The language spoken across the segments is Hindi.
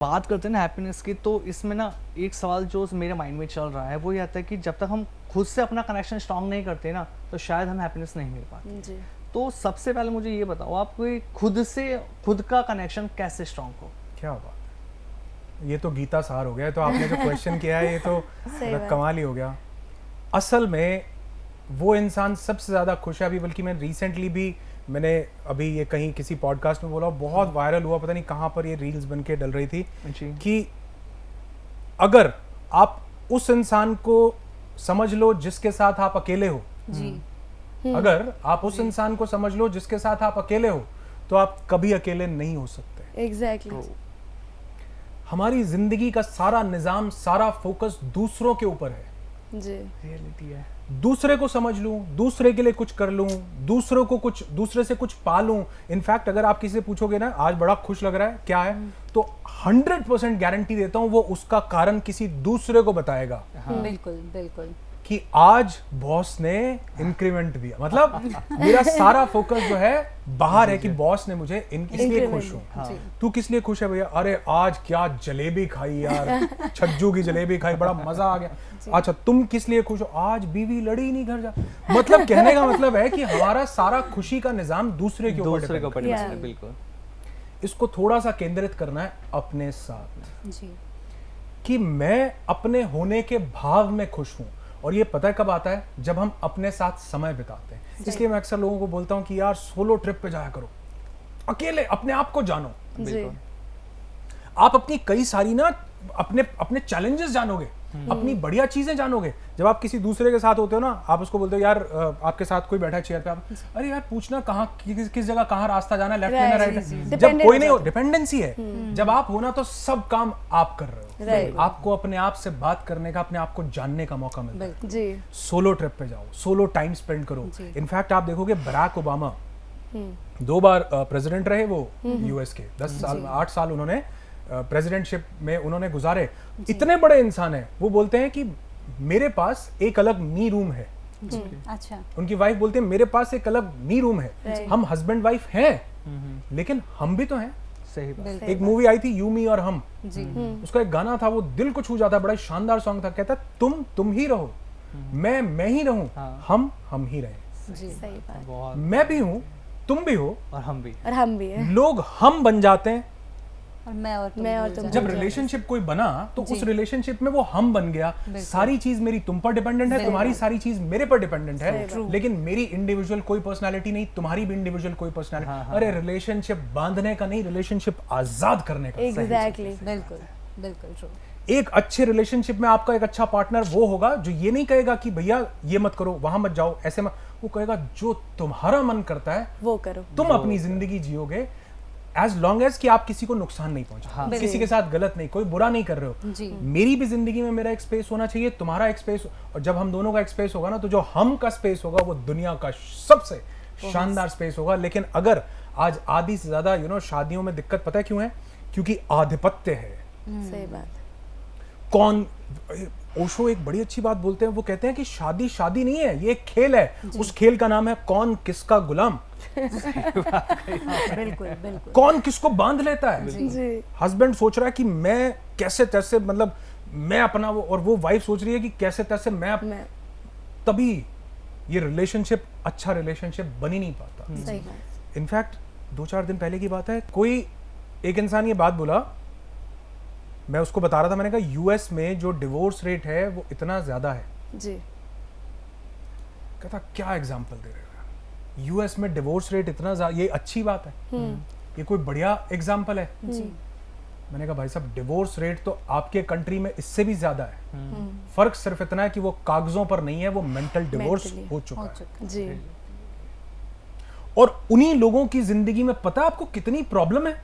बात करते हैं ना हैप्पीनेस की, तो इसमें ना एक सवाल जो मेरे माइंड में चल रहा है वो ये आता है कि जब तक हम खुद से अपना कनेक्शन स्ट्रांग नहीं करते ना, तो शायद हमें हैप्पीनेस नहीं मिल पाती। जी। तो सबसे पहले मुझे ये बताओ, आप कोई खुद से खुद का कनेक्शन कैसे स्ट्रांग हो? क्या बात है, ये तो गीता सार हो गया। तो आपने जो क्वेश्चन किया है ये तो मतलब कमाल ही हो गया। असल में वो इंसान सबसे ज़्यादा खुश है अभी, बल्कि मैं रिसेंटली भी मैंने अभी ये कहीं किसी पॉडकास्ट में बोला, बहुत वायरल हुआ, पता नहीं कहाँ पर ये रील्स बन के डल रही थी जी। कि अगर आप उस इंसान को समझ लो जिसके साथ आप अकेले हो, जी। अगर आप उस इंसान को समझ लो जिसके साथ आप अकेले हो, तो आप कभी अकेले नहीं हो सकते। एग्जैक्टली। हमारी जिंदगी का सारा निजाम, सारा फोकस दूसरों के ऊपर है। जी। रियलिटी है। दूसरे को समझ लूं, दूसरे के लिए कुछ कर लूं, दूसरों को कुछ, दूसरे से कुछ पालूं। इनफैक्ट अगर आप किसी से पूछोगे ना आज बड़ा खुश लग रहा है, क्या है, तो 100% गारंटी देता हूं वो उसका कारण किसी दूसरे को बताएगा। बिल्कुल बिल्कुल। कि आज बॉस ने इंक्रीमेंट दिया, मतलब मेरा सारा फोकस जो है बाहर है कि बॉस ने मुझे इसलिए खुश हूँ। हाँ। तू किस लिए खुश है भैया? अरे आज क्या जलेबी खाई यार, छज्जू की जलेबी खाई, बड़ा मजा आ गया। अच्छा तुम किस लिए खुश हो? आज बीवी लड़ी नहीं घर जा। मतलब कहने का मतलब है कि हमारा सारा खुशी का निजाम दूसरे के ऊपर डिपेंड करता है। है। बिल्कुल। इसको थोड़ा सा केंद्रित करना है अपने साथ, जी। कि मैं अपने होने के भाव में खुश हूं। और ये पता है कब आता है? जब हम अपने साथ समय बिताते हैं। इसलिए मैं अक्सर लोगों को बोलता हूं कि यार सोलो ट्रिप पे जाया करो, अकेले अपने आप को जानो। जी। आप अपनी कई सारी ना अपने अपने चैलेंजेस जानोगे, अपनी बढ़िया चीजें जानोगे। जब आप किसी दूसरे के साथ होते हो ना, आप उसको बोलते हो यार आपके साथ कोई बैठा है चेयर पे, आप अरे यार पूछना कहाँ किस जगह कहाँ रास्ता जाना है, लेफ्ट लेना राइट है। जब कोई नहीं हो, डिपेंडेंसी है। जब आप हो ना तो सब काम आप कर रहे हो। आपको अपने आप से बात करने का, अपने आप को जानने का मौका मिलता है। जी। सोलो ट्रिप पे जाओ, सोलो टाइम स्पेंड करो। इनफैक्ट आप देखोगे बराक ओबामा 2 बार प्रेसिडेंट रहे वो यूएस के, 10 साल 8 साल उन्होंने प्रेसिडेंटशिप में उन्होंने गुजारे। इतने बड़े इंसान हैं, वो बोलते हैं कि मेरे पास एक अलग मी रूम है। अच्छा। उनकी वाइफ बोलते हैं मेरे पास एक अलग मी रूम है। हम हस्बैंड वाइफ हैं, लेकिन हम भी तो हैं। सही बात। एक मूवी आई थी यू मी और हम, जी। उसका एक गाना था, वो दिल को छू जाता, बड़ा शानदार सॉन्ग था। कहता तुम ही रहो, मैं ही रहूं, हम ही रहें। जी। सही बात। बहुत। मैं भी हूं, तुम भी हो, और हम भी। और हम भी हैं। लोग हम बन जाते हैं। और मैं और तुम जब रिलेशनशिप कोई बना तो उस रिलेशनशिप में वो हम बन गया। सारी चीज मेरी तुम पर डिपेंडेंट है, तुम्हारी सारी चीज मेरे पर डिपेंडेंट है, लेकिन मेरी इंडिविजुअल कोई पर्सनालिटी नहीं, तुम्हारी भी इंडिविजुअल कोई पर्सनालिटी। अरे रिलेशनशिप बांधने का नहीं, रिलेशनशिप आजाद करने का। एग्जैक्टली। बिल्कुल बिल्कुल ट्रू। एक अच्छे रिलेशनशिप में आपका एक अच्छा पार्टनर वो होगा जो ये नहीं कहेगा कि भैया ये मत करो, वहां मत जाओ, ऐसे मत। वो कहेगा जो तुम्हारा मन करता है वो करो। तुम अपनी जिंदगी जियोगे, एज लॉन्ग एज कि आप किसी को नुकसान नहीं पहुंचा, किसी के साथ गलत नहीं, कोई बुरा नहीं कर रहे हो। जी। मेरी भी जिंदगी में मेरा एक स्पेस होना चाहिए, तुम्हारा एक स्पेस, और जब हम दोनों का एक स्पेस होगा ना, तो जो हम का स्पेस होगा वो दुनिया का सबसे शानदार स्पेस होगा। लेकिन अगर आज आधी से ज्यादा शादियों में दिक्कत पता है क्यों है? क्योंकि आधिपत्य है। सही बात। कौन, ओशो एक बड़ी अच्छी बात बोलते हैं, वो कहते हैं कि शादी नहीं है, ये एक खेल है। उस खेल का नाम है कौन किसका गुलाम। बिल्कुल बिल्कुल। कौन किसको बांध लेता है। जी। हस्बैंड सोच रहा है कि मैं कैसे तैसे, मतलब मैं अपना वो, और वो वाइफ सोच रही है कि कैसे तैसे मैं तभी ये रिलेशनशिप अच्छा रिलेशनशिप बन ही नहीं पाता। सही बात। इनफैक्ट 2-4 दिन पहले की बात है, कोई एक इंसान ये बात बोला, मैं उसको बता रहा था, मैंने कहा यूएस में जो डिवोर्स रेट है वो इतना ज्यादा है। जी। कहता क्या एग्जांपल दे रहे हो? यूएस में डिवोर्स रेट इतना ज्यादा, ये अच्छी बात है, ये कोई बढ़िया एग्जांपल है। जी। मैंने कहा भाई साहब डिवोर्स रेट तो आपके कंट्री में इससे भी ज्यादा है। फर्क सिर्फ इतना है कि वो कागजों पर नहीं है, वो मेंटल डिवोर्स हो चुका है। जी। और उन्हीं लोगों की जिंदगी में पता है आपको कितनी प्रॉब्लम है,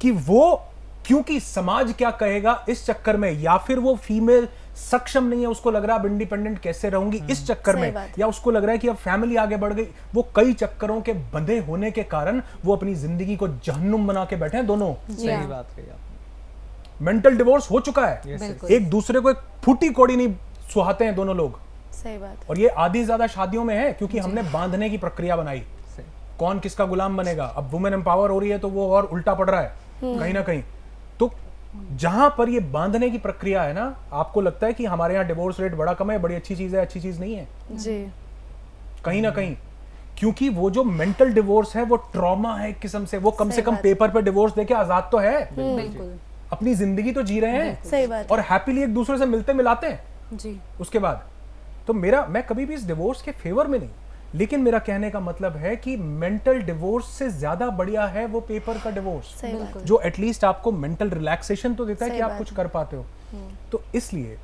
कि वो क्योंकि समाज क्या कहेगा इस चक्कर में, या फिर वो फीमेल सक्षम नहीं है, उसको लग रहा है अब इंडिपेंडेंट कैसे रहूंगी इस चक्कर में, या उसको लग रहा है कि अब फैमिली आगे बढ़ गई, वो कई चक्करों के बंधे होने के कारण वो अपनी जिंदगी को जहन्नुम बना के बैठे हैं दोनों। सही बात कही आपने। मेंटल डिवोर्स हो चुका है, एक दूसरे को एक फूटी कौड़ी नहीं सुहाते हैं दोनों लोग। सही बात। और ये आधी ज्यादा शादियों में है क्योंकि हमने बांधने की प्रक्रिया बनाई। कौन किसका गुलाम बनेगा, अब वुमेन एम्पावर हो रही है तो वो और उल्टा पड़ रहा है कहीं ना कहीं। तो जहां पर ये बांधने की प्रक्रिया है ना, आपको लगता है कि हमारे यहाँ डिवोर्स रेट बड़ा कम है, बड़ी अच्छी चीज है, अच्छी चीज नहीं है जी कहीं ना कहीं, क्योंकि वो जो मेंटल डिवोर्स है वो ट्रॉमा है एक किस्म से। वो कम से सही कम बात। पेपर पे डिवोर्स देके आजाद तो है, बिल्कुल अपनी जिंदगी तो जी रहे हैं सही बात और हैप्पीली एक दूसरे से मिलते मिलाते हैं जी उसके बाद। तो मैं कभी भी इस डिवोर्स के फेवर में नहीं, लेकिन मेरा कहने का मतलब है कि मेंटल डिवोर्स से ज्यादा बढ़िया है वो पेपर का डिवोर्स, सही बात बिल्कुल। जो एटलीस्ट आपको मेंटल रिलैक्सेशन तो देता है सही कि आप बात कुछ है। कर पाते हो। तो इसलिए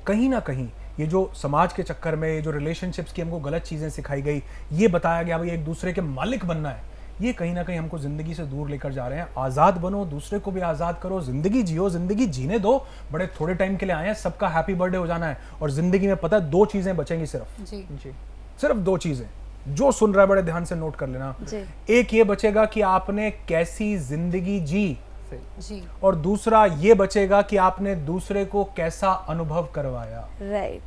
कहीं ना कहीं ये जो समाज के चक्कर में, ये जो रिलेशनशिप्स की हमको गलत चीजें सिखाई गई, ये बताया गया भाई एक दूसरे के मालिक बनना है, ये कहीं ना कहीं हमको जिंदगी से दूर लेकर जा रहे हैं। आजाद बनो, दूसरे को भी आजाद करो, जिंदगी जियो, जिंदगी जीने दो। बड़े थोड़े टाइम के लिए आए हैं, सबका हैप्पी बर्थडे हो जाना है, और जिंदगी में पता है 2 चीजें बचेंगी, जी जी सिर्फ 2 चीजें। जो सुन रहा है बड़े ध्यान से नोट कर लेना। जी एक ये बचेगा कि आपने कैसी जिंदगी जी, सही जी और दूसरा ये बचेगा कि आपने दूसरे को कैसा अनुभव करवाया। राइट